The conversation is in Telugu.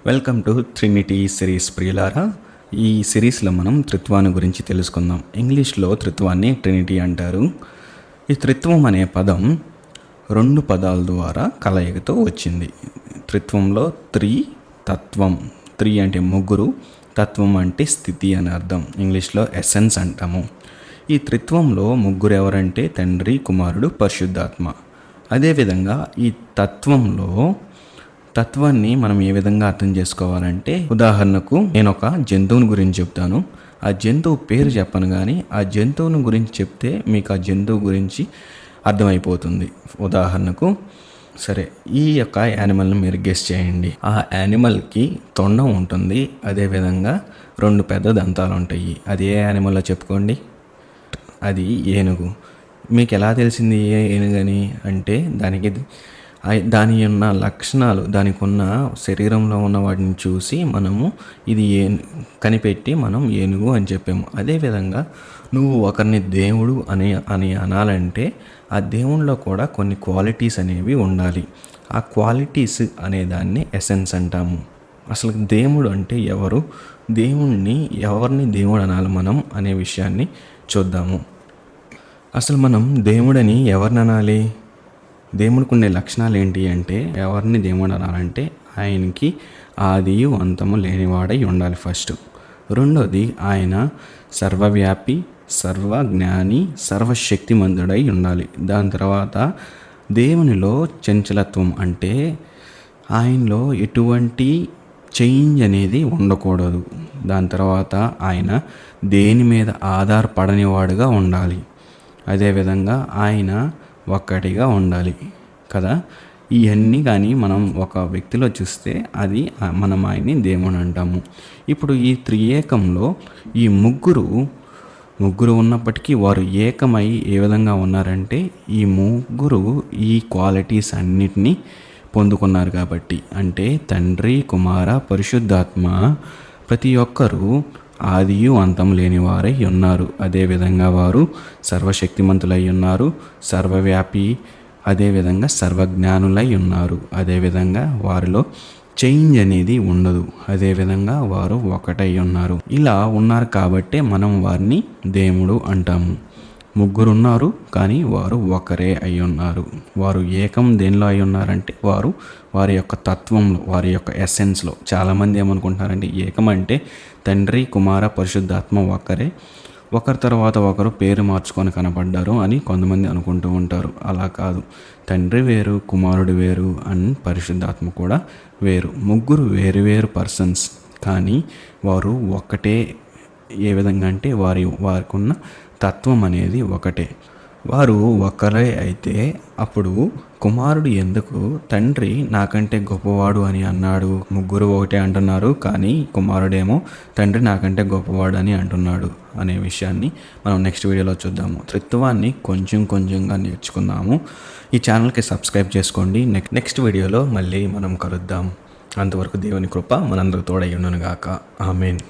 వెల్కమ్ టు ట్రినిటీ సిరీస్ ప్రియులారా. ఈ సిరీస్లో మనం త్రిత్వాన్ని గురించి తెలుసుకుందాం. ఇంగ్లీష్లో త్రిత్వాన్ని ట్రినిటీ అంటారు. ఈ త్రిత్వం అనే పదం రెండు పదాల ద్వారా కలయికతో వచ్చింది. త్రిత్వంలో తత్వం, అంటే ముగ్గురు, తత్వం అంటే స్థితి అని అర్థం. ఇంగ్లీష్లో ఎసెన్స్ అంటాము. ఈ త్రిత్వంలో ముగ్గురు ఎవరంటే తండ్రి, కుమారుడు, పరిశుద్ధాత్మ. అదేవిధంగా ఈ తత్వాన్ని మనం ఏ విధంగా అర్థం చేసుకోవాలంటే, ఉదాహరణకు నేను ఒక జంతువుని గురించి చెప్తాను. ఆ జంతువు పేరు చెప్పను, కానీ ఆ జంతువుని గురించి చెప్తే మీకు ఆ జంతువు గురించి అర్థమైపోతుంది. ఉదాహరణకు సరే, ఈ యొక్క యానిమల్ని మీరు గెస్ చేయండి. ఆ యానిమల్కి తొండం ఉంటుంది, అదేవిధంగా రెండు పెద్ద దంతాలు ఉంటాయి. అది ఏ యానిమల్లో చెప్పుకోండి? అది ఏనుగు. మీకు ఎలా తెలిసింది ఏనుగని అంటే, దాని ఉన్న లక్షణాలు, దానికి ఉన్న శరీరంలో ఉన్న వాటిని చూసి మనము ఇది కనిపెట్టి మనం ఏనుగు అని చెప్పాము. అదేవిధంగా నువ్వు ఒకరిని దేవుడు అని అనాలంటే ఆ దేవునిలో కూడా కొన్ని క్వాలిటీస్ అనేవి ఉండాలి. ఆ క్వాలిటీస్ అనేదాన్ని ఎసెన్స్ అంటాము. అసలు దేవుడు అంటే ఎవరు, ఎవరిని దేవుడు అనాలి మనం అనే విషయాన్ని చూద్దాము. అసలు మనం దేవుడని ఎవరిని అనాలి? దేవుడికి ఉండే లక్షణాలు ఏంటి అంటే, ఎవరిని దేవుడు అనాలంటే ఆయనకి ఆదియు అంతము లేనివాడై ఉండాలి ఫస్ట్. రెండోది, ఆయన సర్వవ్యాపి, సర్వజ్ఞాని, సర్వశక్తిమంతుడై ఉండాలి. దాని తర్వాత దేవునిలో చంచలత్వం, అంటే ఆయనలో ఎటువంటి చేంజ్ అనేది ఉండకూడదు. దాని తర్వాత ఆయన దేని మీద ఆధారపడని వాడుగా ఉండాలి. అదేవిధంగా ఆయన ఒక్కటిగా ఉండాలి కదా. ఇవన్నీ కానీ మనం ఒక వ్యక్తిలో చూస్తే అది మనం ఆయన్ని దేవుని అంటాము. ఇప్పుడు ఈ త్రియేకంలో ఈ ముగ్గురు ఉన్నప్పటికీ వారు ఏకమై ఏ విధంగా ఉన్నారంటే, ఈ ముగ్గురు ఈ క్వాలిటీస్ అన్నిటినీ పొందుకున్నారు కాబట్టి, అంటే తండ్రి, కుమార, పరిశుద్ధాత్మ ప్రతి ఒక్కరూ ఆదియు అంతం లేని వారై ఉన్నారు. అదేవిధంగా వారు సర్వశక్తిమంతులై ఉన్నారు, సర్వవ్యాపి, అదేవిధంగా సర్వజ్ఞానులై ఉన్నారు. అదేవిధంగా వారిలో చేంజ్ అనేది ఉండదు. అదేవిధంగా వారు ఒకటై ఉన్నారు. ఇలా ఉన్నారు కాబట్టే మనం వారిని దేవుడు అంటాము. ముగ్గురు ఉన్నారు కానీ వారు ఒకరే అయి ఉన్నారు. వారు ఏకం దేనిలో అయి ఉన్నారంటే, వారి యొక్క తత్వంలో, వారి యొక్క ఎసెన్స్లో. చాలామంది ఏమనుకుంటున్నారంటే, ఏకం అంటే తండ్రి, కుమార, పరిశుద్ధాత్మ ఒకరే, ఒకరి తర్వాత ఒకరు పేరు మార్చుకొని కనపడ్డారు అని కొంతమంది అనుకుంటూ ఉంటారు. అలా కాదు. తండ్రి వేరు, కుమారుడు వేరు, అండ్ పరిశుద్ధాత్మ కూడా వేరు. ముగ్గురు వేరు పర్సన్స్, కానీ వారు ఒకటే. ఏ విధంగా అంటే వారికి ఉన్న తత్వం అనేది ఒకటే. వారు ఒకరే అయితే అప్పుడు కుమారుడు ఎందుకు తండ్రి నాకంటే గొప్పవాడు అని అన్నాడు? ముగ్గురు ఒకటే అంటున్నారు, కానీ కుమారుడేమో తండ్రి నాకంటే గొప్పవాడు అని అంటున్నాడు అనే విషయాన్ని మనం నెక్స్ట్ వీడియోలో చూద్దాము. త్రిత్వాన్ని కొంచెంగా నేర్చుకుందాము. ఈ ఛానల్కి సబ్స్క్రైబ్ చేసుకోండి. నెక్స్ట్ వీడియోలో మళ్ళీ మనం కలుద్దాం. అంతవరకు దేవుని కృప మనందరూ తోడై ఉండును గాక. ఆమేన్.